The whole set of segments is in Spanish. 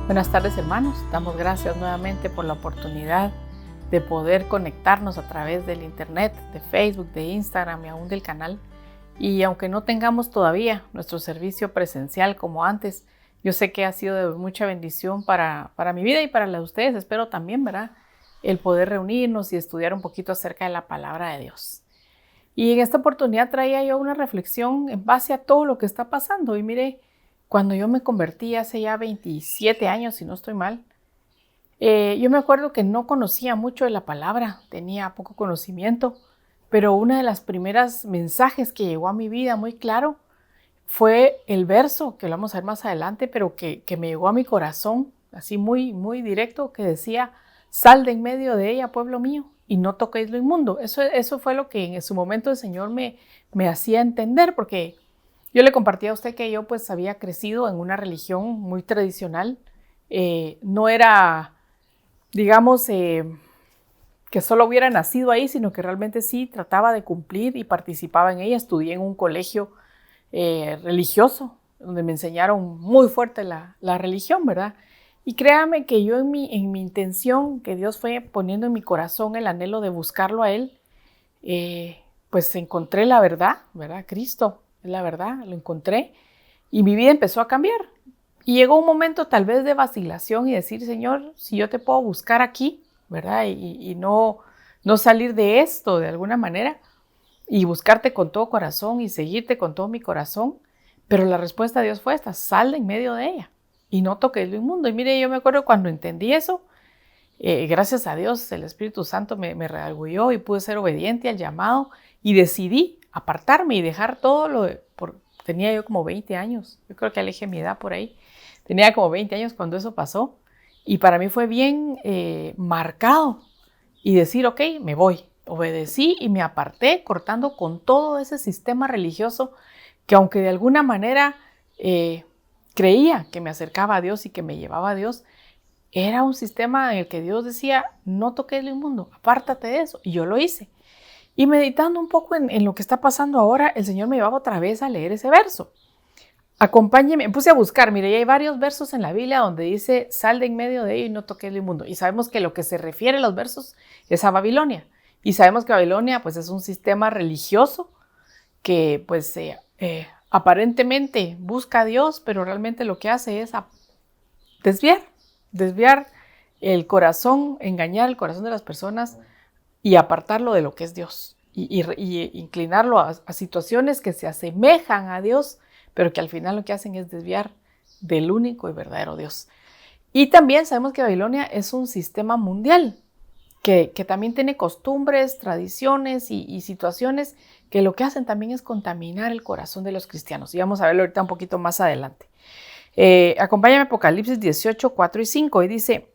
Buenas tardes, hermanos. Damos gracias nuevamente por la oportunidad de poder conectarnos a través del internet, de Facebook, de Instagram y aún del canal. Y aunque no tengamos todavía nuestro servicio presencial como antes, yo sé que ha sido de mucha bendición para mi vida y para la de ustedes. Espero también, ¿verdad?, el poder reunirnos y estudiar un poquito acerca de la palabra de Dios. Y en esta oportunidad traía yo una reflexión en base a todo lo que está pasando. Y mire, cuando yo me convertí hace ya 27 años, si no estoy mal, yo me acuerdo que no conocía mucho de la palabra, tenía poco conocimiento, pero una de las primeras mensajes que llegó a mi vida muy claro fue el verso, que lo vamos a ver más adelante, pero que me llegó a mi corazón, así muy, muy directo, que decía: sal de en medio de ella, pueblo mío, y no toquéis lo inmundo. Eso fue lo que en su momento el Señor me hacía entender, porque yo le compartí a usted que yo pues había crecido en una religión muy tradicional. No era, digamos, que solo hubiera nacido ahí, sino que realmente sí trataba de cumplir y participaba en ella. Estudié en un colegio religioso, donde me enseñaron muy fuerte la religión, ¿verdad? Y créame que yo en mi intención, que Dios fue poniendo en mi corazón el anhelo de buscarlo a Él, pues encontré la verdad, ¿verdad? Cristo es la verdad, lo encontré y mi vida empezó a cambiar. Y llegó un momento tal vez de vacilación y decir: Señor, si yo te puedo buscar aquí, ¿verdad? Y no salir de esto de alguna manera, y buscarte con todo corazón y seguirte con todo mi corazón. Pero la respuesta de Dios fue esta: sal de en medio de ella y no toques lo inmundo. Y mire, yo me acuerdo cuando entendí eso, gracias a Dios, el Espíritu Santo me redarguyó y pude ser obediente al llamado y decidí apartarme y dejar todo tenía yo como 20 años, yo creo que alejé mi edad por ahí, tenía como 20 años cuando eso pasó, y para mí fue bien marcado y decir: ok, me voy. Obedecí y me aparté, cortando con todo ese sistema religioso que, aunque de alguna manera creía que me acercaba a Dios y que me llevaba a Dios, era un sistema en el que Dios decía: no toques lo inmundo, apártate de eso. Y yo lo hice. Y meditando un poco en lo que está pasando ahora, el Señor me llevaba otra vez a leer ese verso. Acompáñeme, me puse a buscar, mire, hay varios versos en la Biblia donde dice: sal de en medio de ello y no toques lo inmundo. Y sabemos que lo que se refiere a los versos es a Babilonia. Y sabemos que Babilonia pues es un sistema religioso que pues aparentemente busca a Dios, pero realmente lo que hace es desviar el corazón, engañar el corazón de las personas y apartarlo de lo que es Dios, y inclinarlo a situaciones que se asemejan a Dios, pero que al final lo que hacen es desviar del único y verdadero Dios. Y también sabemos que Babilonia es un sistema mundial, que también tiene costumbres, tradiciones y situaciones que lo que hacen también es contaminar el corazón de los cristianos. Y vamos a verlo ahorita un poquito más adelante. Acompáñame a Apocalipsis 18, 4 y 5, y dice: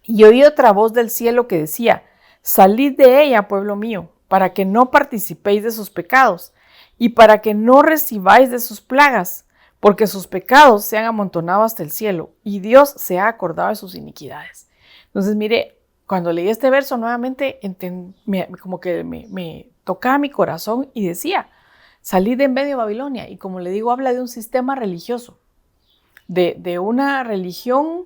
y oí otra voz del cielo que decía: salid de ella, pueblo mío, para que no participéis de sus pecados, y para que no recibáis de sus plagas, porque sus pecados se han amontonado hasta el cielo, y Dios se ha acordado de sus iniquidades. Entonces, mire, cuando leí este verso nuevamente, como que me tocaba mi corazón y decía: salid de en medio de Babilonia. Y como le digo, habla de un sistema religioso, de una religión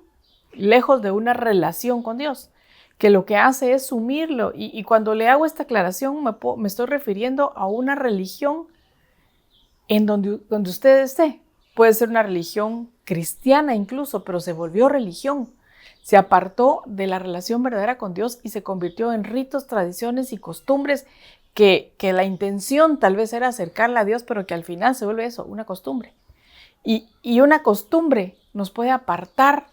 lejos de una relación con Dios, que lo que hace es sumirlo. Y cuando le hago esta aclaración, me estoy refiriendo a una religión en donde usted esté. Puede ser una religión cristiana incluso, pero se volvió religión. Se apartó de la relación verdadera con Dios y se convirtió en ritos, tradiciones y costumbres que la intención tal vez era acercarla a Dios, pero que al final se vuelve eso, una costumbre. Y una costumbre nos puede apartar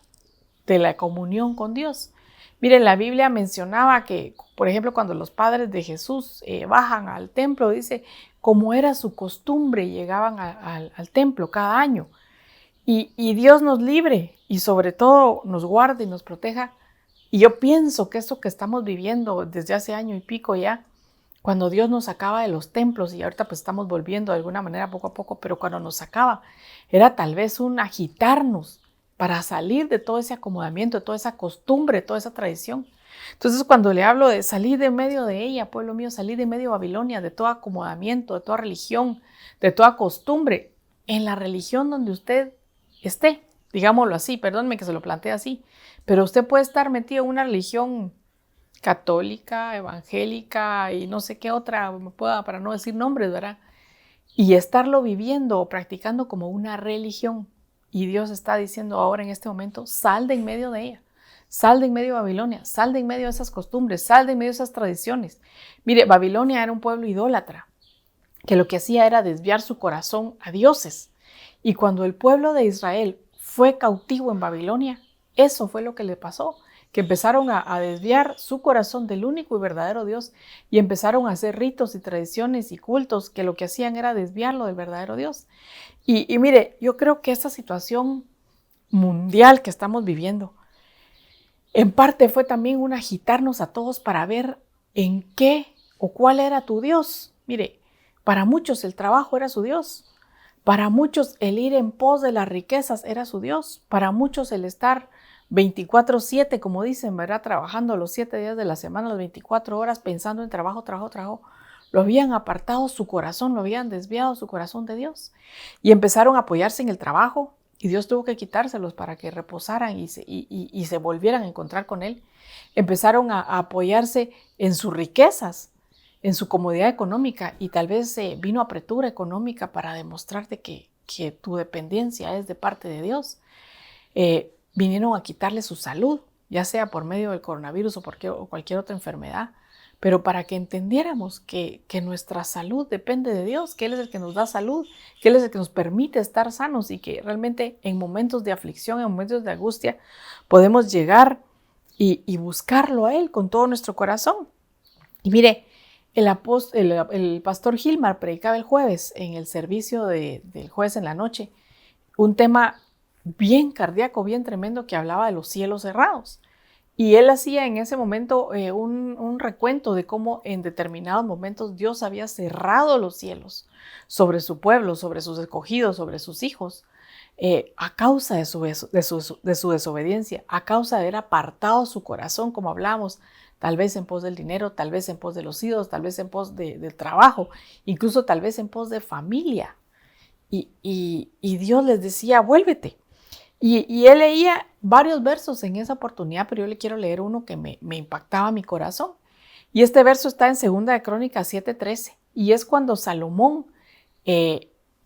de la comunión con Dios. Miren, la Biblia mencionaba que, por ejemplo, cuando los padres de Jesús bajan al templo, dice, como era su costumbre, llegaban al templo cada año. Y Dios nos libre y sobre todo nos guarde y nos proteja. Y yo pienso que esto que estamos viviendo desde hace año y pico ya, cuando Dios nos sacaba de los templos, y ahorita pues estamos volviendo de alguna manera poco a poco, pero cuando nos sacaba era tal vez un agitarnos para salir de todo ese acomodamiento, de toda esa costumbre, de toda esa tradición. Entonces, cuando le hablo de salir de medio de ella, pueblo mío, salir de medio de Babilonia, de todo acomodamiento, de toda religión, de toda costumbre, en la religión donde usted esté, digámoslo así, perdónme que se lo plantee así, pero usted puede estar metido en una religión católica, evangélica y no sé qué otra, para no decir nombres, ¿verdad? Y estarlo viviendo o practicando como una religión. Y Dios está diciendo ahora en este momento, sal de en medio de ella, sal de en medio de Babilonia, sal de en medio de esas costumbres, sal de en medio de esas tradiciones. Mire, Babilonia era un pueblo idólatra, que lo que hacía era desviar su corazón a dioses. Y cuando el pueblo de Israel fue cautivo en Babilonia, eso fue lo que le pasó, que empezaron a desviar su corazón del único y verdadero Dios y empezaron a hacer ritos y tradiciones y cultos que lo que hacían era desviarlo del verdadero Dios. Y mire, yo creo que esta situación mundial que estamos viviendo, en parte fue también un agitarnos a todos para ver en qué o cuál era tu Dios. Mire, para muchos el trabajo era su Dios. Para muchos el ir en pos de las riquezas era su Dios. Para muchos el estar 24/7, como dicen, ¿verdad? Trabajando los 7 días de la semana, las 24 horas, pensando en trabajo. Lo habían apartado su corazón, lo habían desviado su corazón de Dios. Y empezaron a apoyarse en el trabajo. Y Dios tuvo que quitárselos para que reposaran y se volvieran a encontrar con Él. Empezaron a apoyarse en sus riquezas, en su comodidad económica, y tal vez vino apretura económica para demostrarte que tu dependencia es de parte de Dios. Vinieron a quitarle su salud, ya sea por medio del coronavirus o cualquier otra enfermedad, pero para que entendiéramos que nuestra salud depende de Dios, que Él es el que nos da salud, que Él es el que nos permite estar sanos y que realmente en momentos de aflicción, en momentos de angustia, podemos llegar y buscarlo a Él con todo nuestro corazón. Y mire, el pastor Gilmar predicaba el jueves en el servicio del jueves en la noche, un tema bien cardíaco, bien tremendo, que hablaba de los cielos cerrados. Y él hacía en ese momento un recuento de cómo en determinados momentos Dios había cerrado los cielos sobre su pueblo, sobre sus escogidos, sobre sus hijos, a causa de su desobediencia, a causa de haber apartado su corazón, como hablamos, tal vez en pos del dinero, tal vez en pos de los ídolos, tal vez en pos del trabajo, incluso tal vez en pos de familia. Y Dios les decía, vuélvete. Y él leía varios versos en esa oportunidad, pero yo le quiero leer uno que me impactaba mi corazón. Y este verso está en 2 de Crónicas 7:13. Y es cuando Salomón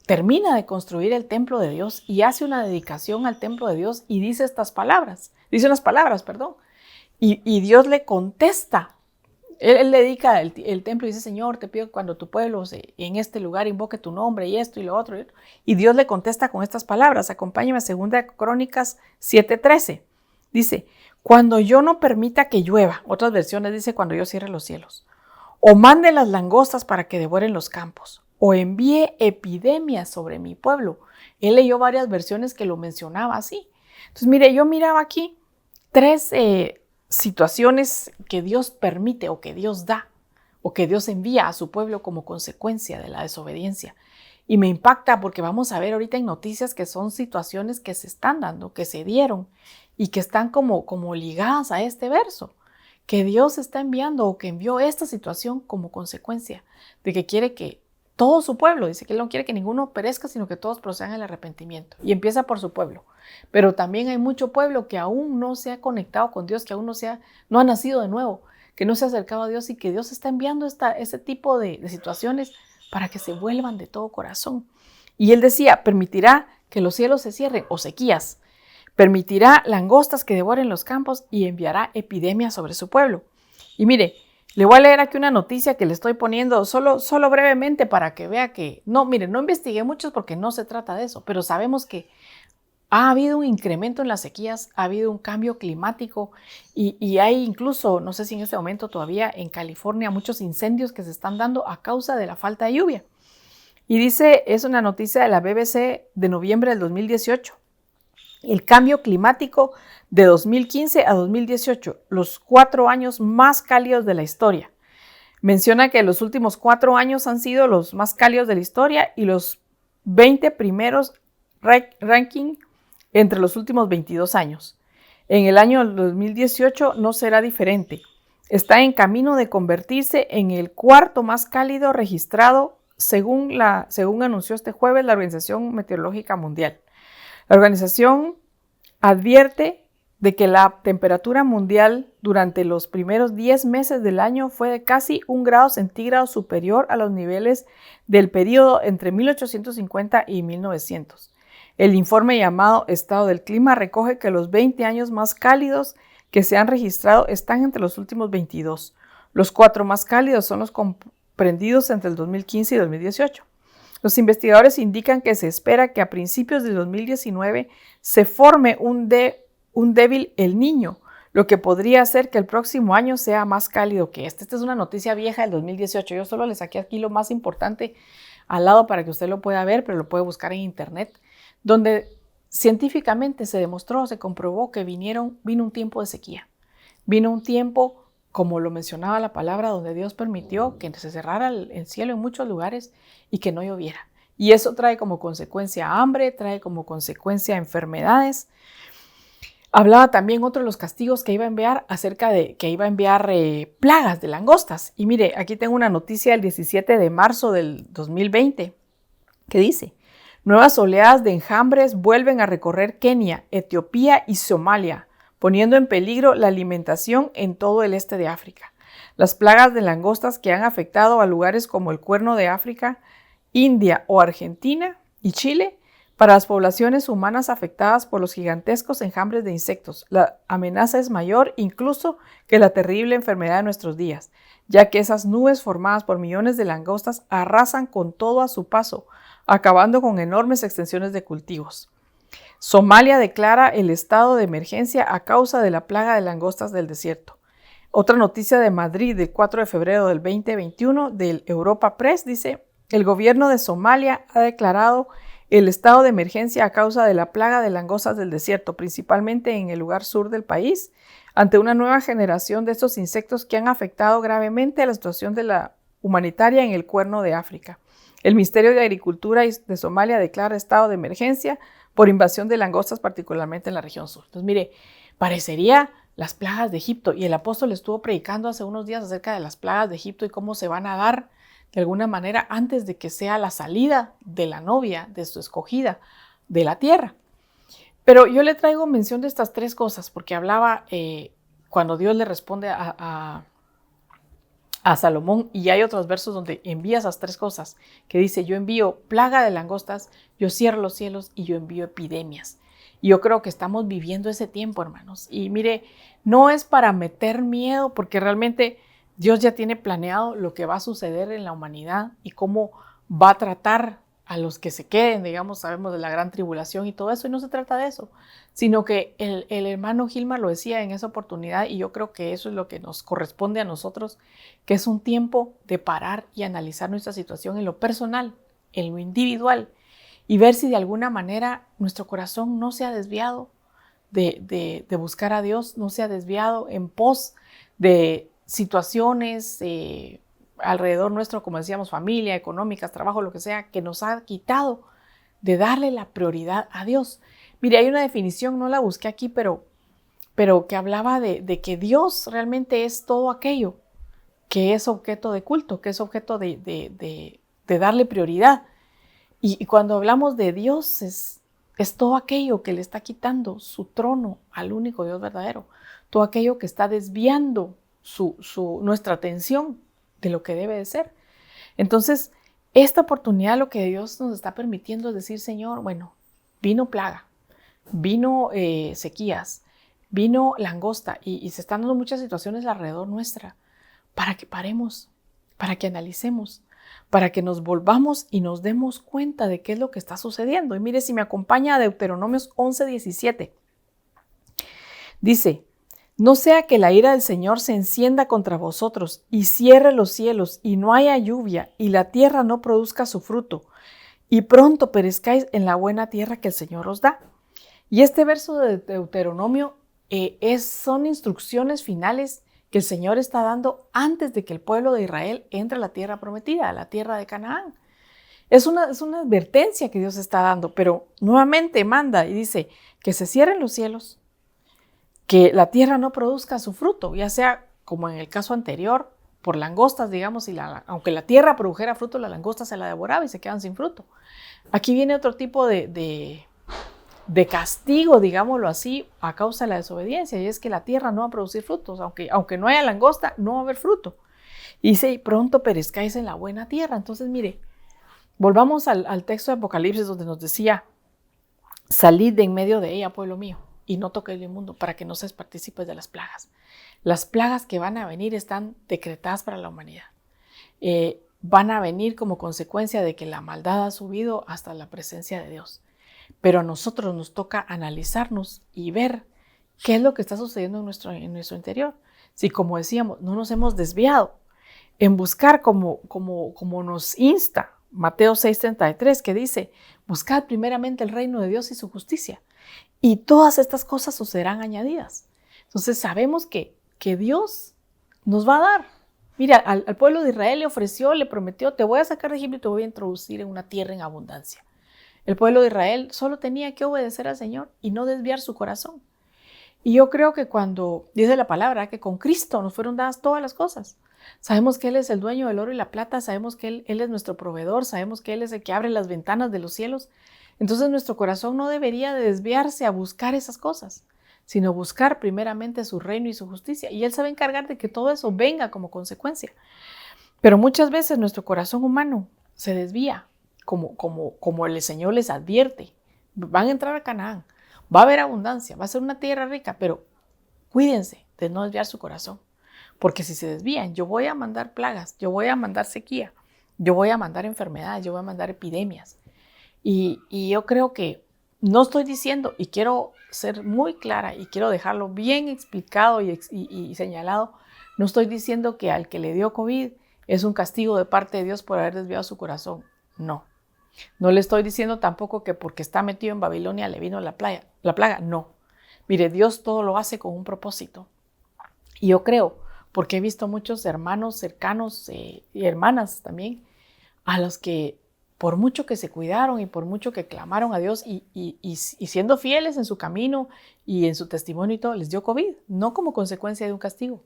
termina de construir el templo de Dios y hace una dedicación al templo de Dios y dice unas palabras. Y Dios le contesta. Él dedica el templo y dice, Señor, te pido que cuando tu pueblo en este lugar invoque tu nombre y esto y lo otro. Y Dios le contesta con estas palabras. Acompáñame a 2 Crónicas 7:13. Dice, cuando yo no permita que llueva, otras versiones dice cuando yo cierre los cielos, o mande las langostas para que devoren los campos, o envíe epidemias sobre mi pueblo. Él leyó varias versiones que lo mencionaba así. Entonces, mire, yo miraba aquí 3 situaciones que Dios permite o que Dios da o que Dios envía a su pueblo como consecuencia de la desobediencia. Y me impacta porque vamos a ver ahorita en noticias que son situaciones que se están dando, que se dieron y que están como ligadas a este verso, que Dios está enviando o que envió esta situación como consecuencia de que quiere que todo su pueblo, dice que Él no quiere que ninguno perezca, sino que todos procedan al arrepentimiento. Y empieza por su pueblo. Pero también hay mucho pueblo que aún no se ha conectado con Dios, que aún no ha nacido de nuevo, que no se ha acercado a Dios y que Dios está enviando ese tipo de situaciones para que se vuelvan de todo corazón. Y Él decía, permitirá que los cielos se cierren o sequías, permitirá langostas que devoren los campos y enviará epidemias sobre su pueblo. Y mire, le voy a leer aquí una noticia que le estoy poniendo solo brevemente para que vea que, no investigué mucho porque no se trata de eso, pero sabemos que ha habido un incremento en las sequías, ha habido un cambio climático y hay incluso, no sé si en este momento todavía en California, muchos incendios que se están dando a causa de la falta de lluvia. Y dice, es una noticia de la BBC de noviembre del 2018. El cambio climático de 2015 a 2018, los 4 años más cálidos de la historia. Menciona que los últimos 4 años han sido los más cálidos de la historia y los 20 primeros ranking entre los últimos 22 años. En el año 2018 no será diferente. Está en camino de convertirse en el 4º más cálido registrado, según anunció este jueves la Organización Meteorológica Mundial. La organización advierte de que la temperatura mundial durante los primeros 10 meses del año fue de casi 1 grado centígrado superior a los niveles del periodo entre 1850 y 1900. El informe llamado Estado del Clima recoge que los 20 años más cálidos que se han registrado están entre los últimos 22. Los 4 más cálidos son los comprendidos entre el 2015 y 2018. Los investigadores indican que se espera que a principios de 2019 se forme un débil El Niño, lo que podría hacer que el próximo año sea más cálido que este. Esta es una noticia vieja del 2018. Yo solo le saqué aquí lo más importante al lado para que usted lo pueda ver, pero lo puede buscar en internet, donde científicamente se demostró, se comprobó que vino un tiempo de sequía. Vino un tiempo, como lo mencionaba la palabra, donde Dios permitió que se cerrara el cielo en muchos lugares y que no lloviera. Y eso trae como consecuencia hambre, trae como consecuencia enfermedades. Hablaba también otro de los castigos que iba a enviar acerca de que iba a enviar plagas de langostas. Y mire, aquí tengo una noticia del 17 de marzo del 2020 que dice: nuevas oleadas de enjambres vuelven a recorrer Kenia, Etiopía y Somalia, poniendo en peligro la alimentación en todo el este de África. Las plagas de langostas que han afectado a lugares como el Cuerno de África, India o Argentina y Chile, para las poblaciones humanas afectadas por los gigantescos enjambres de insectos, la amenaza es mayor incluso que la terrible enfermedad de nuestros días, ya que esas nubes formadas por millones de langostas arrasan con todo a su paso, acabando con enormes extensiones de cultivos. Somalia declara el estado de emergencia a causa de la plaga de langostas del desierto. Otra noticia de Madrid del 4 de febrero del 2021 del Europa Press dice: el gobierno de Somalia ha declarado el estado de emergencia a causa de la plaga de langostas del desierto, principalmente en el lugar sur del país, ante una nueva generación de estos insectos que han afectado gravemente a la situación de la humanitaria en el Cuerno de África. El Ministerio de Agricultura de Somalia declara estado de emergencia por invasión de langostas, particularmente en la región sur. Entonces, mire, parecería las plagas de Egipto, y el apóstol estuvo predicando hace unos días acerca de las plagas de Egipto y cómo se van a dar de alguna manera antes de que sea la salida de la novia, de su escogida, de la tierra. Pero yo le traigo mención de estas 3 cosas porque hablaba cuando Dios le responde a Salomón, y hay otros versos donde envía esas 3 cosas, que dice: yo envío plaga de langostas, yo cierro los cielos y yo envío epidemias. Y yo creo que estamos viviendo ese tiempo, hermanos. Y mire, no es para meter miedo, porque realmente Dios ya tiene planeado lo que va a suceder en la humanidad y cómo va a tratar a los que se queden, digamos, sabemos de la gran tribulación y todo eso, y no se trata de eso, sino que el hermano Gilmar lo decía en esa oportunidad, y yo creo que eso es lo que nos corresponde a nosotros, que es un tiempo de parar y analizar nuestra situación en lo personal, en lo individual, y ver si de alguna manera nuestro corazón no se ha desviado de buscar a Dios, no se ha desviado en pos de situaciones alrededor nuestro, como decíamos, familia, económicas, trabajo, lo que sea, que nos ha quitado de darle la prioridad a Dios. Mire, hay una definición, no la busqué aquí, pero que hablaba de que Dios realmente es todo aquello que es objeto de culto, que es objeto de darle prioridad. Y cuando hablamos de Dios, es todo aquello que le está quitando su trono al único Dios verdadero, todo aquello que está desviando nuestra atención de lo que debe de ser. Entonces, esta oportunidad, lo que Dios nos está permitiendo es decir: Señor, bueno, vino plaga, vino sequías, vino langosta, y se están dando muchas situaciones alrededor nuestra, para que paremos, para que analicemos, para que nos volvamos y nos demos cuenta de qué es lo que está sucediendo. Y mire, si me acompaña a Deuteronomios 11:17, dice: no sea que la ira del Señor se encienda contra vosotros y cierre los cielos y no haya lluvia y la tierra no produzca su fruto y pronto perezcáis en la buena tierra que el Señor os da. Y este verso de Deuteronomio son instrucciones finales que el Señor está dando antes de que el pueblo de Israel entre a la tierra prometida, a la tierra de Canaán. Es una advertencia que Dios está dando, pero nuevamente manda y dice que se cierren los cielos, que la tierra no produzca su fruto, ya sea como en el caso anterior, por langostas, digamos, aunque la tierra produjera fruto, la langosta se la devoraba y se quedan sin fruto. Aquí viene otro tipo de de castigo, digámoslo así, a causa de la desobediencia, y es que la tierra no va a producir frutos, aunque no haya langosta, no va a haber fruto. Y dice, y pronto perezcáis en la buena tierra. Entonces, mire, volvamos al texto de Apocalipsis donde nos decía, salid de en medio de ella, pueblo mío, y no toquéis lo inmundo, para que no seas partícipes de las plagas. Las plagas que van a venir están decretadas para la humanidad. Van a venir como consecuencia de que la maldad ha subido hasta la presencia de Dios. Pero a nosotros nos toca analizarnos y ver qué es lo que está sucediendo en nuestro interior. Si, como decíamos, no nos hemos desviado en buscar como nos insta Mateo 6:33, que dice, buscad primeramente el reino de Dios y su justicia, y todas estas cosas os serán añadidas. Entonces sabemos que Dios nos va a dar. Mira, al pueblo de Israel le prometió, te voy a sacar de Egipto y te voy a introducir en una tierra en abundancia. El pueblo de Israel solo tenía que obedecer al Señor y no desviar su corazón. Y yo creo que cuando dice la palabra que con Cristo nos fueron dadas todas las cosas, sabemos que Él es el dueño del oro y la plata, sabemos que Él es nuestro proveedor, sabemos que Él es el que abre las ventanas de los cielos. Entonces nuestro corazón no debería de desviarse a buscar esas cosas, sino buscar primeramente su reino y su justicia. Y Él se va a encargar de que todo eso venga como consecuencia. Pero muchas veces nuestro corazón humano se desvía, como el Señor les advierte. Van a entrar a Canaán, va a haber abundancia, va a ser una tierra rica, pero cuídense de no desviar su corazón. Porque si se desvían, yo voy a mandar plagas, yo voy a mandar sequía, yo voy a mandar enfermedades, yo voy a mandar epidemias. Y yo creo que no estoy diciendo, y quiero ser muy clara y quiero dejarlo bien explicado y señalado, no estoy diciendo que al que le dio COVID es un castigo de parte de Dios por haber desviado su corazón. No. No le estoy diciendo tampoco que porque está metido en Babilonia le vino la plaga. No. Mire, Dios todo lo hace con un propósito. Y yo creo, porque he visto muchos hermanos cercanos y hermanas también, a los que por mucho que se cuidaron y por mucho que clamaron a Dios y siendo fieles en su camino y en su testimonio y todo, les dio COVID, no como consecuencia de un castigo.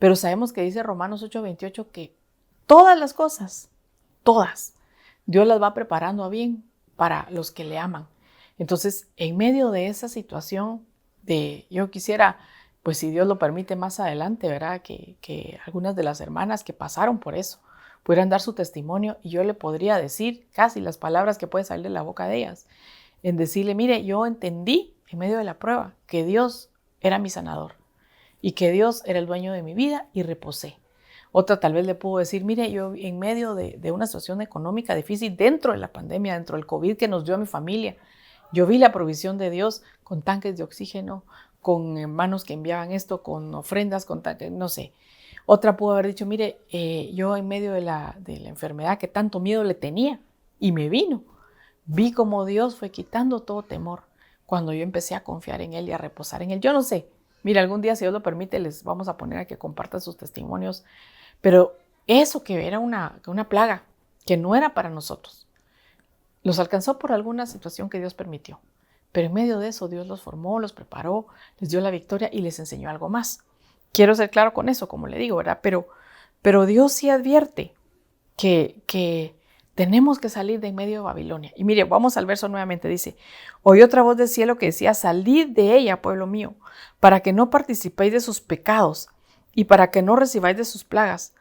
Pero sabemos que dice Romanos 8:28 que todas las cosas, todas, Dios las va preparando a bien para los que le aman. Entonces, en medio de esa situación yo quisiera, pues si Dios lo permite más adelante, ¿verdad? Que algunas de las hermanas que pasaron por eso pudieran dar su testimonio y yo le podría decir casi las palabras que puede salir de la boca de ellas, en decirle, mire, yo entendí en medio de la prueba que Dios era mi sanador y que Dios era el dueño de mi vida y reposé. Otra tal vez le puedo decir, mire, yo en medio de una situación económica difícil dentro de la pandemia, dentro del COVID que nos dio a mi familia, yo vi la provisión de Dios con tanques de oxígeno, con hermanos que enviaban esto, con ofrendas, con tanques, no sé. Otra pudo haber dicho, mire, yo en medio de la enfermedad que tanto miedo le tenía y me vino, vi como Dios fue quitando todo temor cuando yo empecé a confiar en Él y a reposar en Él. Yo no sé, mire, algún día si Dios lo permite les vamos a poner a que compartan sus testimonios, pero eso que era una plaga que no era para nosotros, los alcanzó por alguna situación que Dios permitió. Pero en medio de eso Dios los formó, los preparó, les dio la victoria y les enseñó algo más. Quiero ser claro con eso, como le digo, ¿verdad? Pero Dios sí advierte que tenemos que salir de en medio de Babilonia. Y mire, vamos al verso nuevamente, dice, oí otra voz del cielo que decía, salid de ella, pueblo mío, para que no participéis de sus pecados y para que no recibáis de sus plagas,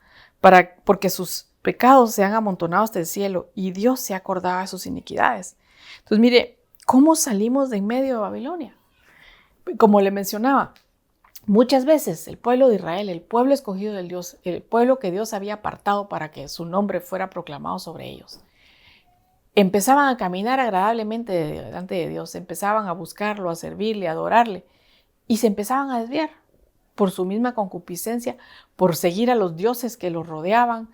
porque sus pecados se han amontonado hasta el cielo y Dios se acordaba de sus iniquidades. Entonces, mire, ¿cómo salimos de en medio de Babilonia? Como le mencionaba, muchas veces el pueblo de Israel, el pueblo escogido del Dios, el pueblo que Dios había apartado para que su nombre fuera proclamado sobre ellos, empezaban a caminar agradablemente delante de Dios, empezaban a buscarlo, a servirle, a adorarle, y se empezaban a desviar por su misma concupiscencia, por seguir a los dioses que los rodeaban,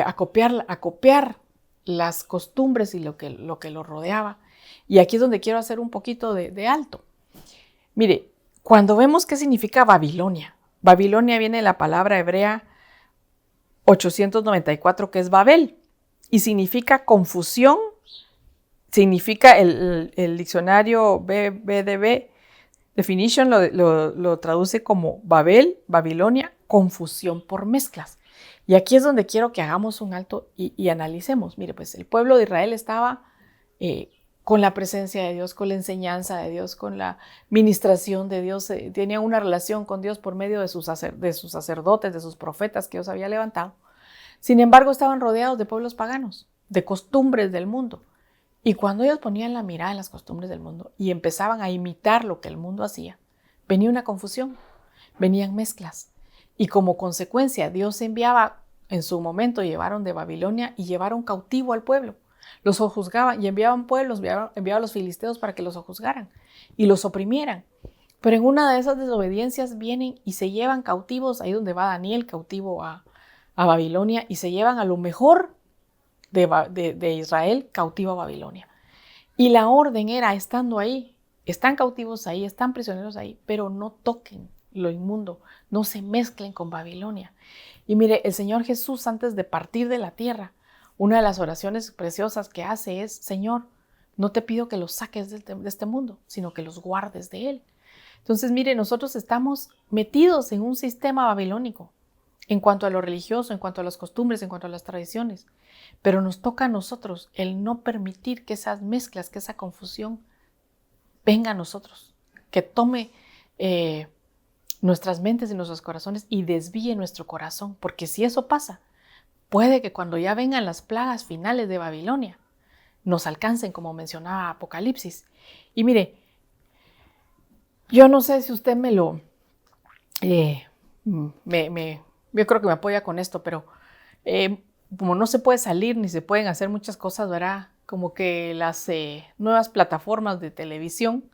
a copiar las costumbres y lo que los rodeaba. Y aquí es donde quiero hacer un poquito de alto. Mire, cuando vemos qué significa Babilonia, Babilonia viene de la palabra hebrea 894 que es Babel y significa confusión, significa el diccionario BDB Definition lo traduce como Babel, Babilonia, confusión por mezclas. Y aquí es donde quiero que hagamos un alto y analicemos. Mire, pues el pueblo de Israel estaba con la presencia de Dios, con la enseñanza de Dios, con la ministración de Dios. Tenían una relación con Dios por medio de sus sacerdotes, de sus profetas que Dios había levantado. Sin embargo, estaban rodeados de pueblos paganos, de costumbres del mundo. Y cuando ellos ponían la mirada en las costumbres del mundo y empezaban a imitar lo que el mundo hacía, venía una confusión, venían mezclas. Y como consecuencia, Dios enviaba, en su momento llevaron de Babilonia y llevaron cautivo al pueblo. Los juzgaban y enviaban pueblos, enviaban a los filisteos para que los juzgaran y los oprimieran. Pero en una de esas desobediencias vienen y se llevan cautivos, ahí donde va Daniel cautivo a Babilonia, y se llevan a lo mejor de Israel cautivo a Babilonia. Y la orden era, estando ahí, están cautivos ahí, están prisioneros ahí, pero no toquen lo inmundo, no se mezclen con Babilonia. Y mire, el Señor Jesús, antes de partir de la tierra, una de las oraciones preciosas que hace es: Señor, no te pido que los saques de este mundo, sino que los guardes de él. Entonces, mire, nosotros estamos metidos en un sistema babilónico en cuanto a lo religioso, en cuanto a las costumbres, en cuanto a las tradiciones. Pero nos toca a nosotros el no permitir que esas mezclas, que esa confusión venga a nosotros, que tome nuestras mentes y nuestros corazones y desvíe nuestro corazón. Porque si eso pasa, puede que cuando ya vengan las plagas finales de Babilonia, nos alcancen, como mencionaba Apocalipsis. Y mire, yo no sé si usted yo creo que me apoya con esto, pero como no se puede salir ni se pueden hacer muchas cosas, ¿verdad? Como que las nuevas plataformas de televisión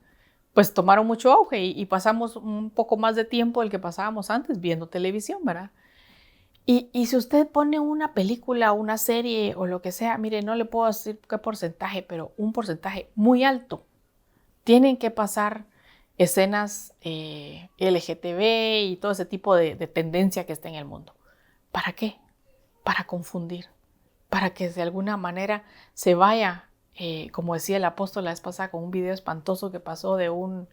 pues tomaron mucho auge y pasamos un poco más de tiempo del que pasábamos antes viendo televisión, ¿verdad? Y si usted pone una película, una serie o lo que sea, mire, no le puedo decir qué porcentaje, pero un porcentaje muy alto. Tienen que pasar escenas LGTB y todo ese tipo de tendencia que está en el mundo. ¿Para qué? Para confundir, para que de alguna manera se vaya, como decía el apóstol la vez pasada con un video espantoso que pasó de un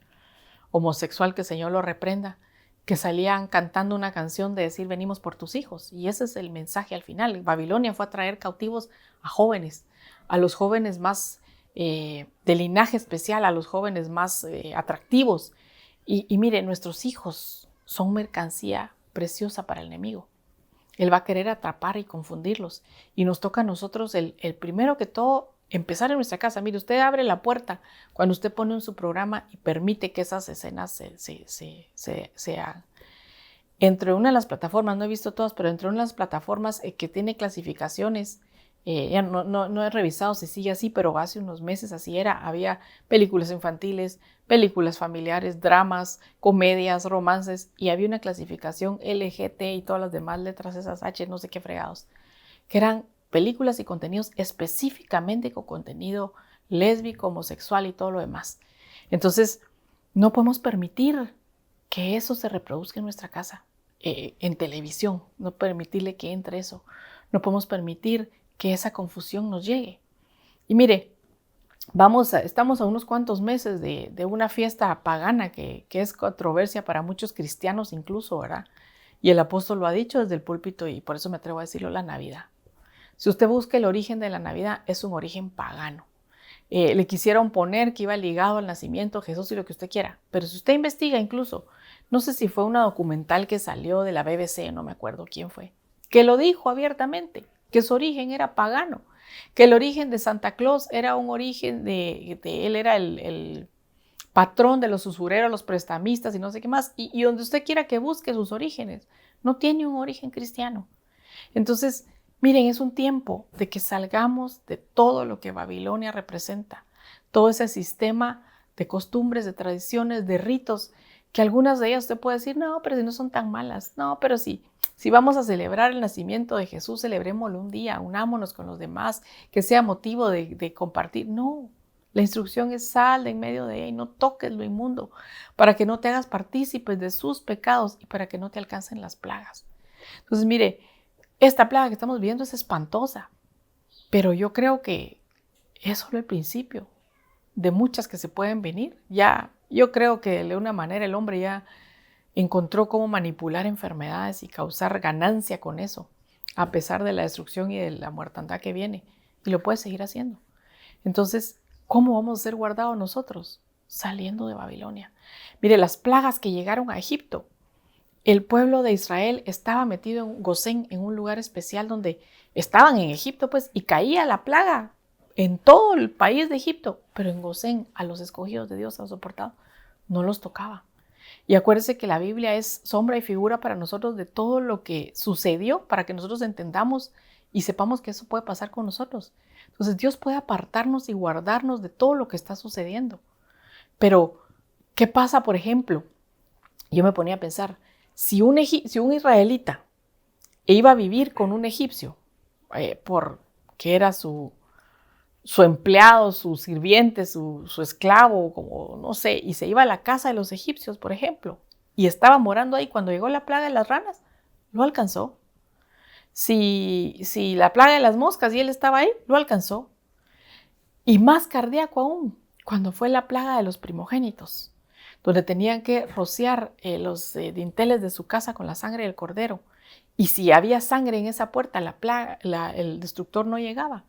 homosexual, que el Señor lo reprenda, que salían cantando una canción de decir: venimos por tus hijos. Y ese es el mensaje al final. Babilonia fue a traer cautivos a jóvenes, a los jóvenes más de linaje especial, a los jóvenes más atractivos. Y mire, nuestros hijos son mercancía preciosa para el enemigo. Él va a querer atrapar y confundirlos. Y nos toca a nosotros el primero que todo empezar en nuestra casa. Mire, usted abre la puerta cuando usted pone en su programa y permite que esas escenas se hagan. Entre una de las plataformas, no he visto todas, pero entre una de las plataformas que tiene clasificaciones, ya no he revisado si sigue así, pero hace unos meses así era. Había películas infantiles, películas familiares, dramas, comedias, romances, y había una clasificación LGT y todas las demás letras, esas H, no sé qué fregados, que eran películas y contenidos específicamente con contenido lésbico, homosexual y todo lo demás. Entonces, no podemos permitir que eso se reproduzca en nuestra casa, en televisión, no permitirle que entre eso. No podemos permitir que esa confusión nos llegue. Y mire, estamos a unos cuantos meses de una fiesta pagana que es controversia para muchos cristianos incluso, ¿verdad? Y el apóstol lo ha dicho desde el púlpito y por eso me atrevo a decirlo: la Navidad. Si usted busca el origen de la Navidad, es un origen pagano. Le quisieron poner que iba ligado al nacimiento de Jesús y lo que usted quiera. Pero si usted investiga incluso, no sé si fue una documental que salió de la BBC, no me acuerdo quién fue, que lo dijo abiertamente, que su origen era pagano, que el origen de Santa Claus era un origen de él era el patrón de los usureros, los prestamistas y no sé qué más. Y donde usted quiera que busque sus orígenes, no tiene un origen cristiano. Entonces, miren, es un tiempo de que salgamos de todo lo que Babilonia representa, todo ese sistema de costumbres, de tradiciones, de ritos, que algunas de ellas usted puede decir: no, pero si no son tan malas. No, pero sí, si vamos a celebrar el nacimiento de Jesús, celebrémoslo un día, unámonos con los demás, que sea motivo de compartir. No, la instrucción es: sal de en medio de él, no toques lo inmundo, para que no te hagas partícipes de sus pecados y para que no te alcancen las plagas. Entonces, mire, esta plaga que estamos viendo es espantosa, pero yo creo que es solo el principio de muchas que se pueden venir. Ya, yo creo que de una manera el hombre ya encontró cómo manipular enfermedades y causar ganancia con eso, a pesar de la destrucción y de la mortandad que viene, y lo puede seguir haciendo. Entonces, ¿Cómo vamos a ser guardados nosotros? Saliendo de Babilonia. Mire, las plagas que llegaron a Egipto. El pueblo de Israel estaba metido en Gosén, en un lugar especial donde estaban en Egipto, pues, y caía la plaga en todo el país de Egipto, pero en Gosén, a los escogidos de Dios, a los soportados, no los tocaba. Y acuérdense que la Biblia es sombra y figura para nosotros de todo lo que sucedió, para que nosotros entendamos y sepamos que eso puede pasar con nosotros. Entonces Dios puede apartarnos y guardarnos de todo lo que está sucediendo. Pero, ¿qué pasa, por ejemplo? Yo me ponía a pensar, si un israelita iba a vivir con un egipcio, porque era su empleado, su sirviente, su esclavo, como no sé, y se iba a la casa de los egipcios, por ejemplo, y estaba morando ahí cuando llegó la plaga de las ranas, lo alcanzó. Si la plaga de las moscas y él estaba ahí, lo alcanzó. Y más cardíaco aún, cuando fue la plaga de los primogénitos, donde tenían que rociar los dinteles de su casa con la sangre del cordero. Y si había sangre en esa puerta, el destructor no llegaba.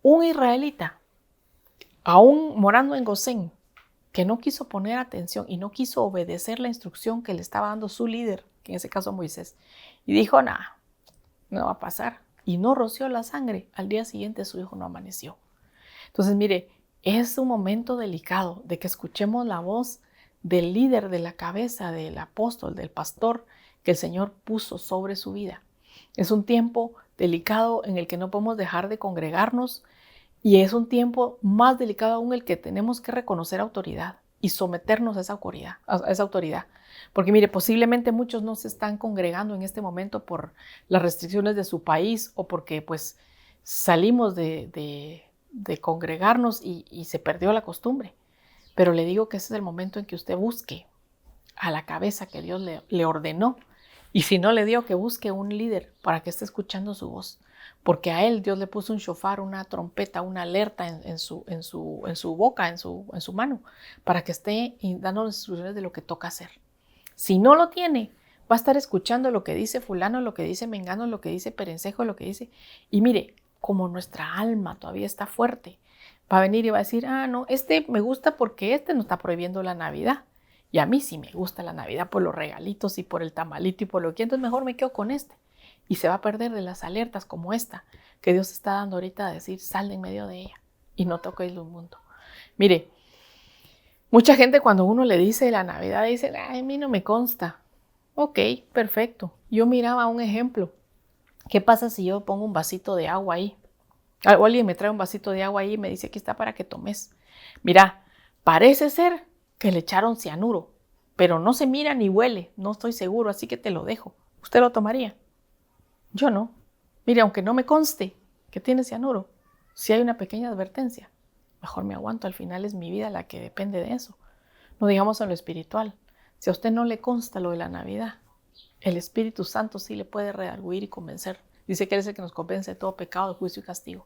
Un israelita, aún morando en Gosén, que no quiso poner atención y no quiso obedecer la instrucción que le estaba dando su líder, que en ese caso Moisés, y dijo, nada, no va a pasar. Y no roció la sangre. Al día siguiente su hijo no amaneció. Entonces, mire, es un momento delicado de que escuchemos la voz del líder, de la cabeza, del apóstol, del pastor que el Señor puso sobre su vida. Es un tiempo delicado en el que no podemos dejar de congregarnos y es un tiempo más delicado aún el que tenemos que reconocer autoridad y someternos a esa autoridad. Porque mire, posiblemente muchos no se están congregando en este momento por las restricciones de su país o porque pues salimos de congregarnos y se perdió la costumbre. Pero le digo que ese es el momento en que usted busque a la cabeza que Dios le ordenó. Y si no le dio, que busque un líder para que esté escuchando su voz. Porque a él Dios le puso un shofar, una trompeta, una alerta en su boca, en su mano, para que esté dando instrucciones de lo que toca hacer. Si no lo tiene, va a estar escuchando lo que dice fulano, lo que dice mengano, lo que dice perencejo, lo que dice. Y mire, como nuestra alma todavía está fuerte, va a venir y va a decir, no, este me gusta porque este no está prohibiendo la Navidad. Y a mí sí me gusta la Navidad por los regalitos y por el tamalito y por lo que, entonces mejor me quedo con este. Y se va a perder de las alertas como esta que Dios está dando ahorita a decir, sal de en medio de ella y no toquéis lo inmundo. Mire, mucha gente cuando uno le dice la Navidad dice, a mí no me consta. Ok, perfecto. Yo miraba un ejemplo. ¿Qué pasa si yo pongo un vasito de agua ahí? O alguien me trae un vasito de agua ahí y me dice, aquí está para que tomes. Mira, parece ser que le echaron cianuro, pero no se mira ni huele, no estoy seguro, así que te lo dejo. ¿Usted lo tomaría? Yo no. Mire, aunque no me conste que tiene cianuro, si hay una pequeña advertencia, mejor me aguanto, al final es mi vida la que depende de eso. No digamos en lo espiritual. Si a usted no le consta lo de la Navidad, el Espíritu Santo sí le puede redarguir y convencer. Dice que Él es el que nos convence de todo pecado, de juicio y castigo.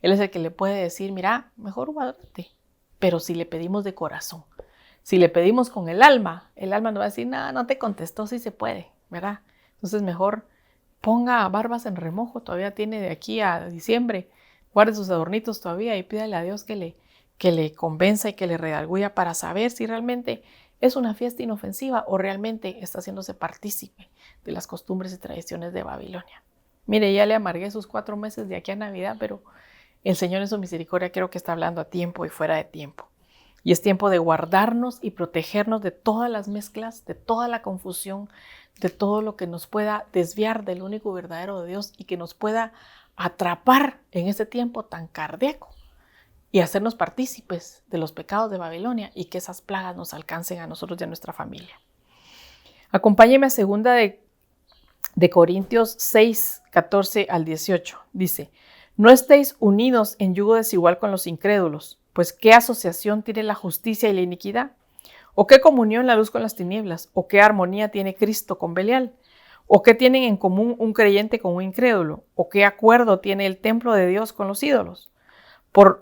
Él es el que le puede decir, mira, mejor guárdate. Pero si le pedimos de corazón, si le pedimos con el alma nos va a decir, no te contestó, sí se puede, ¿verdad? Entonces mejor ponga barbas en remojo, todavía tiene de aquí a diciembre, guarde sus adornitos todavía y pídale a Dios que le convenza y que le redarguya para saber si realmente es una fiesta inofensiva o realmente está haciéndose partícipe de las costumbres y tradiciones de Babilonia. Mire, ya le amargué sus 4 meses de aquí a Navidad, pero el Señor en su misericordia creo que está hablando a tiempo y fuera de tiempo. Y es tiempo de guardarnos y protegernos de todas las mezclas, de toda la confusión, de todo lo que nos pueda desviar del único verdadero de Dios y que nos pueda atrapar en este tiempo tan cardíaco y hacernos partícipes de los pecados de Babilonia y que esas plagas nos alcancen a nosotros y a nuestra familia. Acompáñeme a 2 de Corintios 6, 14 al 18. Dice, no estéis unidos en yugo desigual con los incrédulos, pues ¿qué asociación tiene la justicia y la iniquidad? ¿O qué comunión la luz con las tinieblas? ¿O qué armonía tiene Cristo con Belial? ¿O qué tienen en común un creyente con un incrédulo? ¿O qué acuerdo tiene el templo de Dios con los ídolos? Porque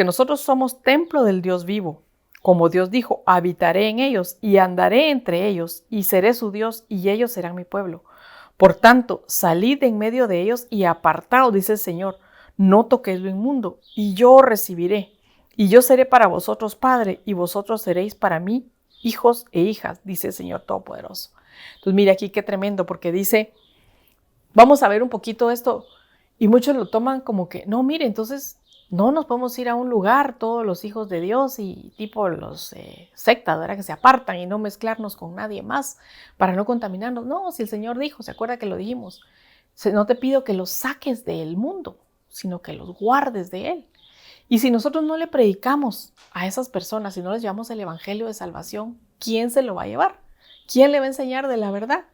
nosotros somos templo del Dios vivo. Como Dios dijo, habitaré en ellos y andaré entre ellos y seré su Dios y ellos serán mi pueblo. Por tanto, salid de en medio de ellos y apartaos, dice el Señor, no toquéis lo inmundo y yo os recibiré Y yo seré para vosotros padre, y vosotros seréis para mí hijos e hijas, dice el Señor Todopoderoso. Entonces mire aquí qué tremendo, porque dice, vamos a ver un poquito esto, y muchos lo toman como que, no, mire, entonces no nos podemos ir a un lugar, todos los hijos de Dios y tipo los sectas, ¿verdad? Que se apartan y no mezclarnos con nadie más para no contaminarnos. No, si el Señor dijo, ¿se acuerda que lo dijimos? No te pido que los saques del mundo, sino que los guardes de él. Y si nosotros no le predicamos a esas personas, si no les llevamos el evangelio de salvación, ¿quién se lo va a llevar? ¿Quién le va a enseñar de la verdad?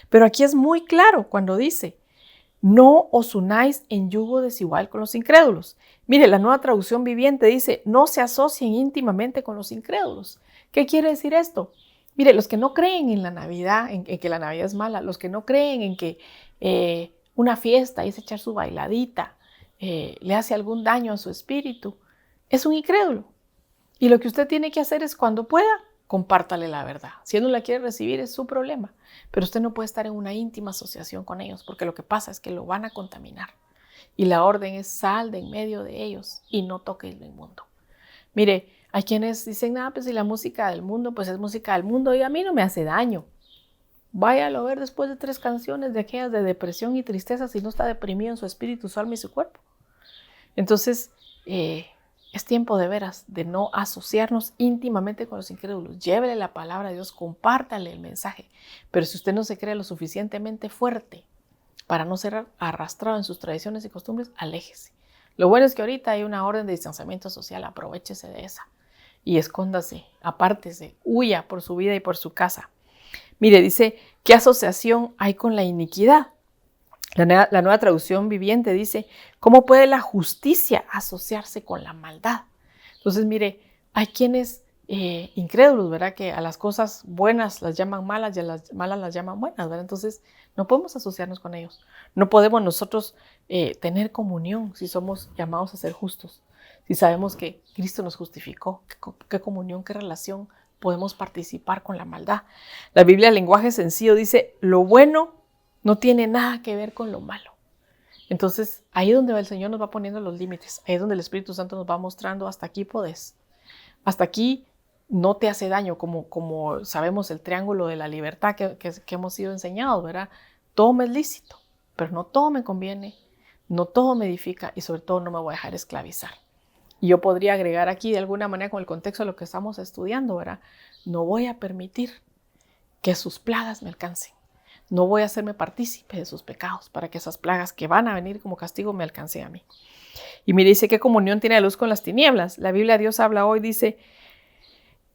Pero aquí es muy claro cuando dice, no os unáis en yugo desigual con los incrédulos. Mire, la Nueva Traducción Viviente dice, no se asocien íntimamente con los incrédulos. ¿Qué quiere decir esto? Mire, los que no creen en la Navidad, en que la Navidad es mala, los que no creen en que una fiesta es echar su bailadita, le hace algún daño a su espíritu, es un incrédulo. Y lo que usted tiene que hacer es cuando pueda, compártale la verdad. Si él no la quiere recibir es su problema, pero usted no puede estar en una íntima asociación con ellos porque lo que pasa es que lo van a contaminar. Y la orden es sal de en medio de ellos y no toques lo inmundo. Mire, hay quienes dicen, nada, pues si la música del mundo, pues es música del mundo y a mí no me hace daño. Váyalo a ver después de 3 canciones de aquellas de depresión y tristeza si no está deprimido en su espíritu, su alma y su cuerpo. Entonces, es tiempo de veras de no asociarnos íntimamente con los incrédulos. Llévele la palabra de Dios, compártale el mensaje. Pero si usted no se cree lo suficientemente fuerte para no ser arrastrado en sus tradiciones y costumbres, aléjese. Lo bueno es que ahorita hay una orden de distanciamiento social, aprovechese de esa y escóndase, apártese, huya por su vida y por su casa. Mire, dice, ¿qué asociación hay con la iniquidad? La Nueva Traducción Viviente dice, ¿cómo puede la justicia asociarse con la maldad? Entonces, mire, hay quienes incrédulos, ¿verdad? Que a las cosas buenas las llaman malas y a las malas las llaman buenas, ¿verdad? Entonces, no podemos asociarnos con ellos. No podemos nosotros tener comunión si somos llamados a ser justos. Si sabemos que Cristo nos justificó, ¿qué comunión, qué relación podemos participar con la maldad? La Biblia, lenguaje sencillo, dice, lo bueno no tiene nada que ver con lo malo. Entonces, ahí es donde el Señor nos va poniendo los límites. Ahí es donde el Espíritu Santo nos va mostrando, hasta aquí podés. Hasta aquí no te hace daño, como sabemos el triángulo de la libertad que hemos sido enseñados, ¿verdad? Todo me es lícito, pero no todo me conviene, no todo me edifica y sobre todo no me voy a dejar esclavizar. Y yo podría agregar aquí de alguna manera con el contexto de lo que estamos estudiando, ¿verdad? No voy a permitir que sus plagas me alcancen. No voy a hacerme partícipe de sus pecados para que esas plagas que van a venir como castigo me alcancen a mí. Y me dice, ¿qué comunión tiene la luz con las tinieblas? La Biblia Dios habla hoy, dice,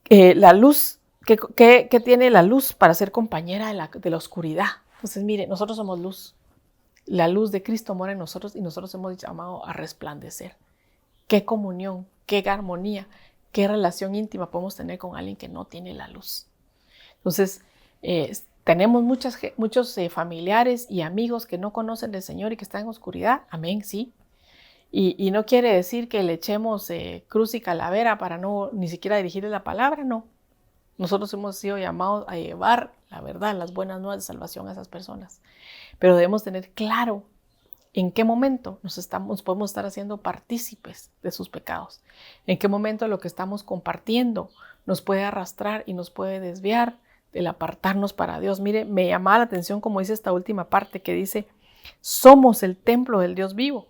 la luz, ¿qué tiene la luz para ser compañera de la oscuridad? Entonces, mire, nosotros somos luz. La luz de Cristo mora en nosotros y nosotros hemos llamado a resplandecer. ¿Qué comunión, qué armonía, qué relación íntima podemos tener con alguien que no tiene la luz? Entonces, tenemos muchos familiares y amigos que no conocen del Señor y que están en oscuridad. Amén, sí. Y no quiere decir que le echemos cruz y calavera para no ni siquiera dirigirle la palabra, no. Nosotros hemos sido llamados a llevar la verdad, las buenas nuevas de salvación a esas personas. Pero debemos tener claro en qué momento nos podemos estar haciendo partícipes de sus pecados. En qué momento lo que estamos compartiendo nos puede arrastrar y nos puede desviar del apartarnos para Dios. Mire, me llama la atención como dice esta última parte que dice, somos el templo del Dios vivo.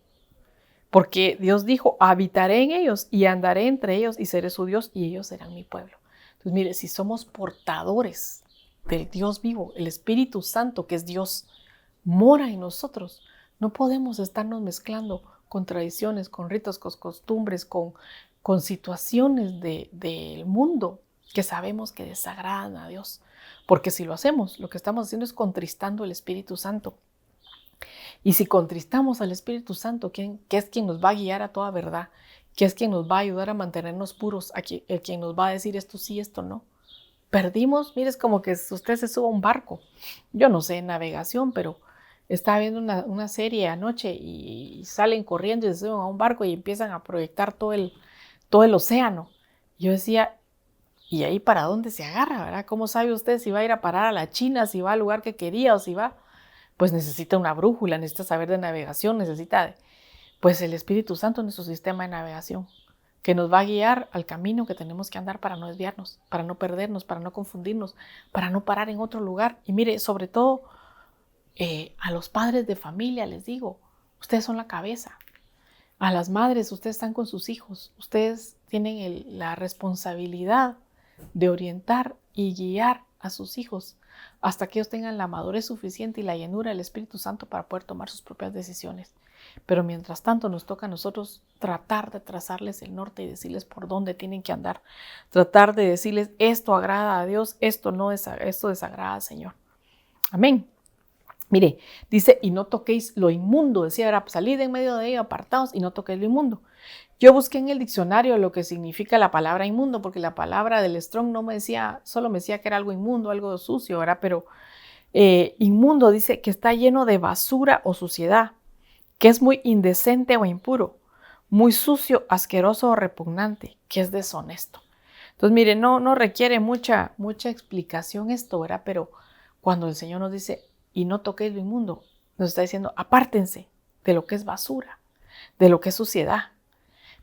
Porque Dios dijo, habitaré en ellos y andaré entre ellos y seré su Dios y ellos serán mi pueblo. Entonces, mire, si somos portadores del Dios vivo, el Espíritu Santo, que es Dios, mora en nosotros, no podemos estarnos mezclando con tradiciones, con ritos, con costumbres, con situaciones del mundo que sabemos que desagradan a Dios. Porque si lo hacemos, lo que estamos haciendo es contristando al Espíritu Santo. Y si contristamos al Espíritu Santo, que es quien nos va a guiar a toda verdad, que es quien nos va a ayudar a mantenernos puros, quien nos va a decir esto sí, esto no. Perdimos, mire, es como que usted se suba a un barco. Yo no sé navegación, pero estaba viendo una serie anoche y salen corriendo y se suben a un barco y empiezan a proyectar todo el océano. Yo decía, ¿y ahí para dónde se agarra, verdad? ¿Cómo sabe usted si va a ir a parar a la China, si va al lugar que quería o si va? Pues necesita una brújula, necesita saber de navegación, pues el Espíritu Santo es nuestro sistema de navegación. que nos va a guiar al camino que tenemos que andar para no desviarnos, para no perdernos, para no confundirnos, para no parar en otro lugar. Y mire, sobre todo a los padres de familia les digo, ustedes son la cabeza. A las madres, ustedes están con sus hijos, ustedes tienen la responsabilidad de orientar y guiar a sus hijos hasta que ellos tengan la madurez suficiente y la llenura del Espíritu Santo para poder tomar sus propias decisiones. Pero mientras tanto nos toca a nosotros tratar de trazarles el norte y decirles por dónde tienen que andar. Tratar de decirles esto agrada a Dios, esto desagrada al Señor. Amén. Mire, dice, y no toquéis lo inmundo. Decía, era salid en medio de ello, apartados y no toquéis lo inmundo. Yo busqué en el diccionario lo que significa la palabra inmundo, porque la palabra del Strong no me decía, solo me decía que era algo inmundo, algo sucio, ¿verdad? Pero inmundo dice que está lleno de basura o suciedad, que es muy indecente o impuro, muy sucio, asqueroso o repugnante, que es deshonesto. Entonces, mire, no requiere mucha explicación esto, ¿verdad? Pero cuando el Señor nos dice, y no toquéis lo inmundo, nos está diciendo, apártense de lo que es basura, de lo que es suciedad.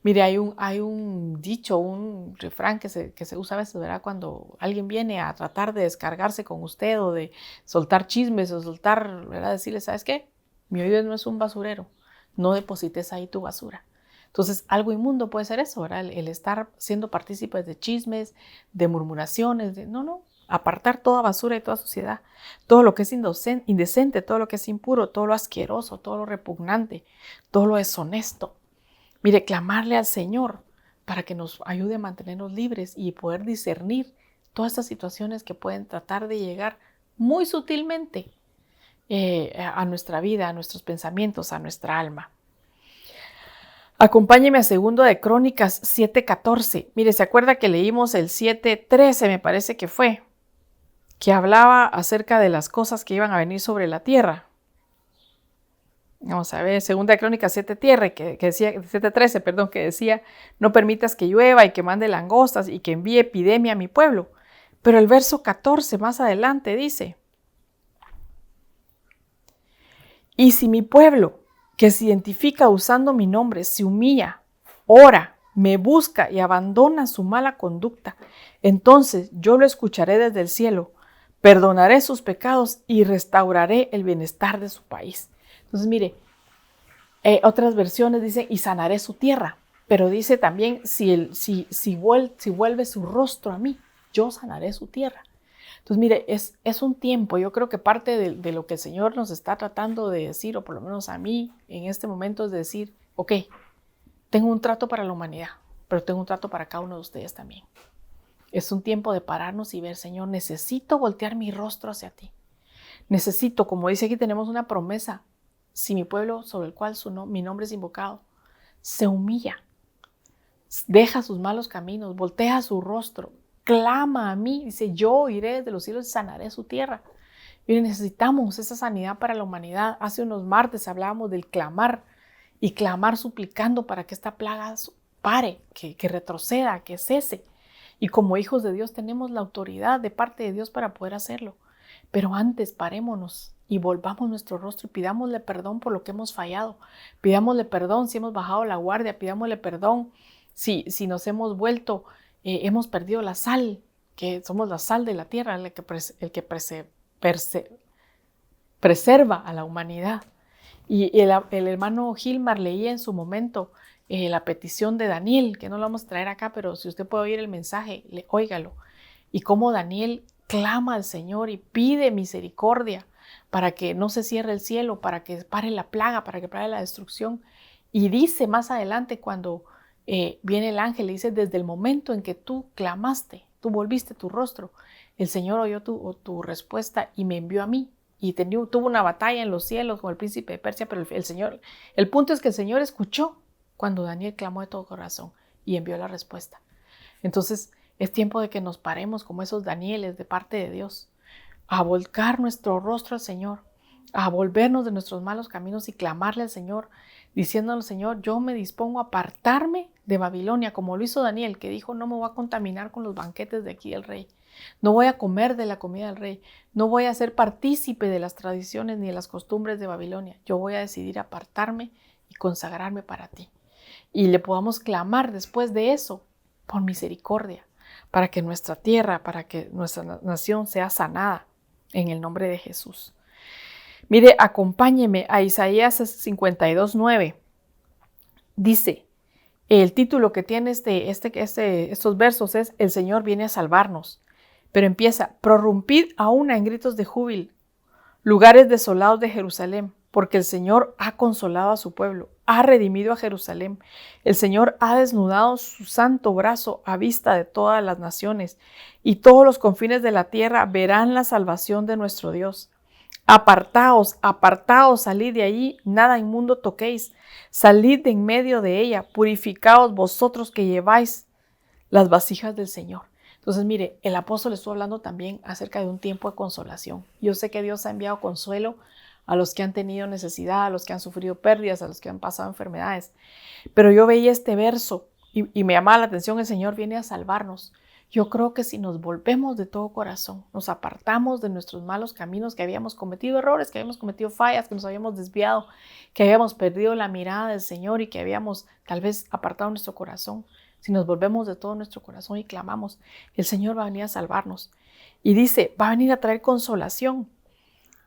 Mire, hay un dicho, un refrán que se usa a veces, ¿verdad? Cuando alguien viene a tratar de descargarse con usted o de soltar chismes o soltar, ¿verdad? Decirle, ¿sabes qué? Mi oído no es un basurero, no deposites ahí tu basura. Entonces, algo inmundo puede ser eso, ¿verdad? El estar siendo partícipes de chismes, de murmuraciones, no, apartar toda basura y toda suciedad, todo lo que es indecente, todo lo que es impuro, todo lo asqueroso, todo lo repugnante, todo lo deshonesto. Mire, clamarle al Señor para que nos ayude a mantenernos libres y poder discernir todas estas situaciones que pueden tratar de llegar muy sutilmente a nuestra vida, a nuestros pensamientos, a nuestra alma. Acompáñeme a 2 de Crónicas 7:14. Mire, ¿se acuerda que leímos el 7:13, me parece que fue? Que hablaba acerca de las cosas que iban a venir sobre la tierra. Vamos a ver, 2 de Crónicas 7:13, que decía, 7:13, perdón, que decía, no permitas que llueva y que mande langostas y que envíe epidemia a mi pueblo. Pero el verso 14 más adelante dice, y si mi pueblo, que se identifica usando mi nombre, se humilla, ora, me busca y abandona su mala conducta, entonces yo lo escucharé desde el cielo, perdonaré sus pecados y restauraré el bienestar de su país. Entonces, mire, otras versiones dicen, y sanaré su tierra, pero dice también, si vuelve su rostro a mí, yo sanaré su tierra. Entonces, mire, es un tiempo, yo creo que parte de lo que el Señor nos está tratando de decir, o por lo menos a mí en este momento, es decir, ok, tengo un trato para la humanidad, pero tengo un trato para cada uno de ustedes también. Es un tiempo de pararnos y ver, Señor, necesito voltear mi rostro hacia ti. Necesito, como dice aquí, tenemos una promesa. Si mi pueblo sobre el cual mi nombre es invocado, se humilla, deja sus malos caminos, voltea su rostro, clama a mí, dice, yo iré desde los cielos y sanaré su tierra. Y necesitamos esa sanidad para la humanidad. Hace unos martes hablábamos del clamar y clamar suplicando para que esta plaga pare, que retroceda, que cese. Y como hijos de Dios tenemos la autoridad de parte de Dios para poder hacerlo. Pero antes parémonos y volvamos nuestro rostro y pidámosle perdón por lo que hemos fallado. Pidámosle perdón si hemos bajado la guardia, pidámosle perdón si nos hemos vuelto, hemos perdido la sal, que somos la sal de la tierra, el que preserva a la humanidad. Y el hermano Gilmar leía en su momento la petición de Daniel, que no lo vamos a traer acá, pero si usted puede oír el mensaje, óigalo. Y cómo Daniel clama al Señor y pide misericordia para que no se cierre el cielo, para que pare la plaga, para que pare la destrucción. Y dice más adelante cuando viene el ángel, le dice, desde el momento en que tú clamaste, tú volviste tu rostro, el Señor oyó tu respuesta y me envió a mí. Y tuvo una batalla en los cielos con el príncipe de Persia, pero el punto es que el Señor escuchó cuando Daniel clamó de todo corazón y envió la respuesta. Entonces, es tiempo de que nos paremos como esos Danieles de parte de Dios, a volcar nuestro rostro al Señor, a volvernos de nuestros malos caminos y clamarle al Señor, diciéndole al Señor, yo me dispongo a apartarme de Babilonia, como lo hizo Daniel, que dijo, no me voy a contaminar con los banquetes de aquí del rey, no voy a comer de la comida del rey, no voy a ser partícipe de las tradiciones ni de las costumbres de Babilonia, yo voy a decidir apartarme y consagrarme para ti. y le podamos clamar después de eso por misericordia, para que nuestra tierra, para que nuestra nación sea sanada en el nombre de Jesús. Mire, acompáñeme a Isaías 52:9. Dice, el título que tiene estos versos es El Señor viene a salvarnos. Pero empieza, prorrumpid aún en gritos de júbilo, lugares desolados de Jerusalén, porque el Señor ha consolado a su pueblo, ha redimido a Jerusalén. El Señor ha desnudado su santo brazo a vista de todas las naciones, y todos los confines de la tierra verán la salvación de nuestro Dios. Apartaos, apartaos, salid de allí, nada inmundo toquéis, salid de en medio de ella, purificaos vosotros que lleváis las vasijas del Señor. Entonces, mire, el apóstol estuvo hablando también acerca de un tiempo de consolación. Yo sé que Dios ha enviado consuelo a los que han tenido necesidad, a los que han sufrido pérdidas, a los que han pasado enfermedades. Pero yo veía este verso y me llamaba la atención, el Señor viene a salvarnos. Yo creo que si nos volvemos de todo corazón, nos apartamos de nuestros malos caminos, que habíamos cometido errores, que habíamos cometido fallas, que nos habíamos desviado, que habíamos perdido la mirada del Señor y que habíamos tal vez apartado nuestro corazón. Si nos volvemos de todo nuestro corazón y clamamos, el Señor va a venir a salvarnos. Y dice, va a venir a traer consolación.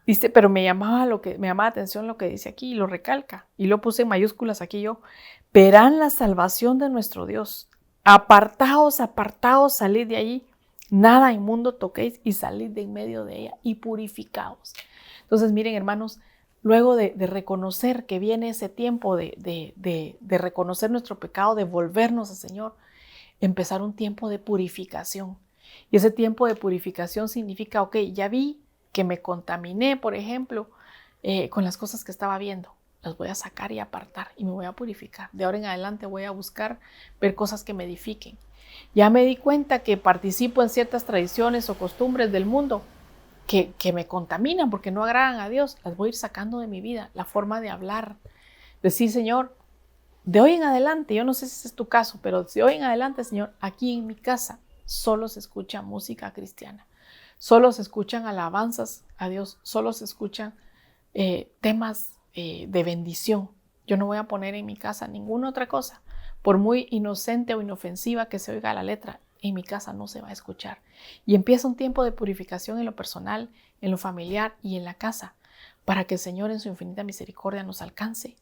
Dice, pero me llamaba la atención lo que dice aquí y lo recalca. Y lo puse en mayúsculas aquí yo. Verán la salvación de nuestro Dios. Apartaos, apartaos, salid de allí. Nada inmundo toquéis y salid de en medio de ella y purificaos. Entonces, miren, hermanos, luego de reconocer que viene ese tiempo de reconocer nuestro pecado, de volvernos al Señor, empezar un tiempo de purificación. Y ese tiempo de purificación significa, ok, ya vi que me contaminé, por ejemplo, con las cosas que estaba viendo. Las voy a sacar y apartar y me voy a purificar. De ahora en adelante voy a buscar ver cosas que me edifiquen. Ya me di cuenta que participo en ciertas tradiciones o costumbres del mundo que me contaminan porque no agradan a Dios. Las voy a ir sacando de mi vida. La forma de hablar. Decir, Señor, de hoy en adelante, yo no sé si ese es tu caso, pero de hoy en adelante, Señor, aquí en mi casa solo se escucha música cristiana. Solo se escuchan alabanzas a Dios. Solo se escuchan temas de bendición. Yo no voy a poner en mi casa ninguna otra cosa. Por muy inocente o inofensiva que se oiga la letra, en mi casa no se va a escuchar. Y empieza un tiempo de purificación en lo personal, en lo familiar y en la casa, para que el Señor en su infinita misericordia nos alcance,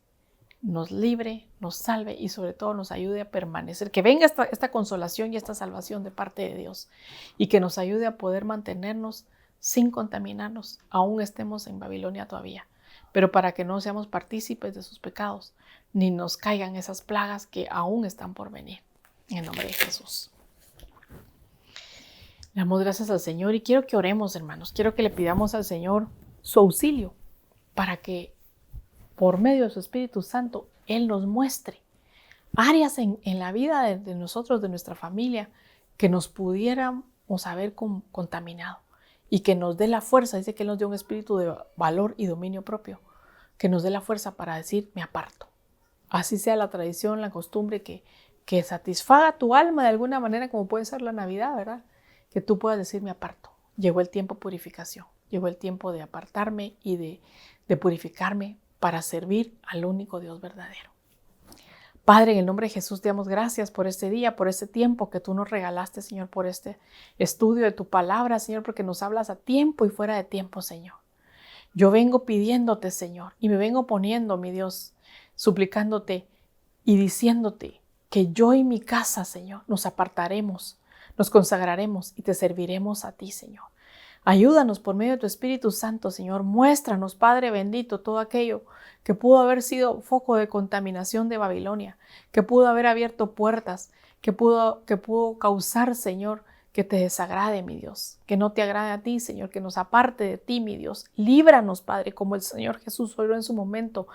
nos libre, nos salve y sobre todo nos ayude a permanecer. Que venga esta consolación y esta salvación de parte de Dios y que nos ayude a poder mantenernos sin contaminarnos, aún estemos en Babilonia todavía. Pero para que no seamos partícipes de sus pecados, ni nos caigan esas plagas que aún están por venir. En el nombre de Jesús. Le damos gracias al Señor y quiero que oremos, hermanos. Quiero que le pidamos al Señor su auxilio para que por medio de su Espíritu Santo Él nos muestre áreas en la vida de nosotros, de nuestra familia, que nos pudiéramos haber contaminado. Y que nos dé la fuerza, dice que Él nos dio un espíritu de valor y dominio propio, que nos dé la fuerza para decir, me aparto. Así sea la tradición, la costumbre que satisfaga tu alma de alguna manera, como puede ser la Navidad, ¿verdad? Que tú puedas decir, me aparto. Llegó el tiempo de purificación, llegó el tiempo de apartarme y de purificarme para servir al único Dios verdadero. Padre, en el nombre de Jesús te damos gracias por este día, por este tiempo que tú nos regalaste, Señor, por este estudio de tu palabra, Señor, porque nos hablas a tiempo y fuera de tiempo, Señor. Yo vengo pidiéndote, Señor, y me vengo poniendo, mi Dios, suplicándote y diciéndote que yo y mi casa, Señor, nos apartaremos, nos consagraremos y te serviremos a ti, Señor. Ayúdanos por medio de tu Espíritu Santo, Señor. Muéstranos, Padre bendito, todo aquello que pudo haber sido foco de contaminación de Babilonia, que pudo haber abierto puertas, que pudo causar, Señor, que te desagrade, mi Dios, que no te agrade a ti, Señor, que nos aparte de ti, mi Dios. Líbranos, Padre, como el Señor Jesús oró en su momento.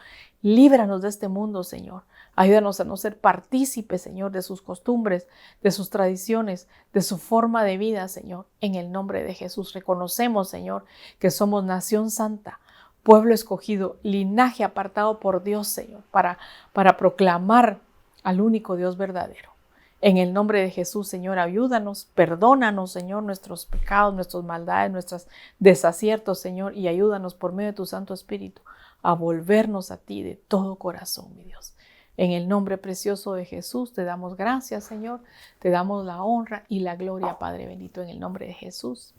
Líbranos de este mundo, Señor. Ayúdanos a no ser partícipes, Señor, de sus costumbres, de sus tradiciones, de su forma de vida, Señor. En el nombre de Jesús reconocemos, Señor, que somos nación santa, pueblo escogido, linaje apartado por Dios, Señor, para proclamar al único Dios verdadero. En el nombre de Jesús, Señor, ayúdanos, perdónanos, Señor, nuestros pecados, nuestras maldades, nuestros desaciertos, Señor, y ayúdanos por medio de tu Santo Espíritu a volvernos a ti de todo corazón, mi Dios. En el nombre precioso de Jesús te damos gracias, Señor. Te damos la honra y la gloria, Padre bendito, en el nombre de Jesús.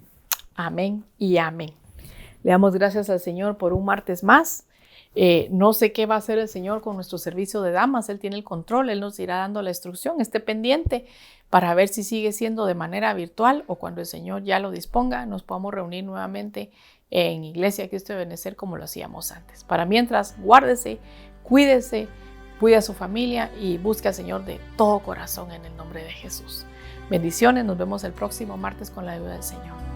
Amén y amén. Le damos gracias al Señor por un martes más. No sé qué va a hacer el Señor con nuestro servicio de damas. Él tiene el control, Él nos irá dando la instrucción. Esté pendiente para ver si sigue siendo de manera virtual o cuando el Señor ya lo disponga, nos podamos reunir nuevamente en Iglesia Cristo de Benecer como lo hacíamos antes. Para mientras, guárdese, cuídese, cuide a su familia y busque al Señor de todo corazón en el nombre de Jesús. Bendiciones, nos vemos el próximo martes con la ayuda del Señor.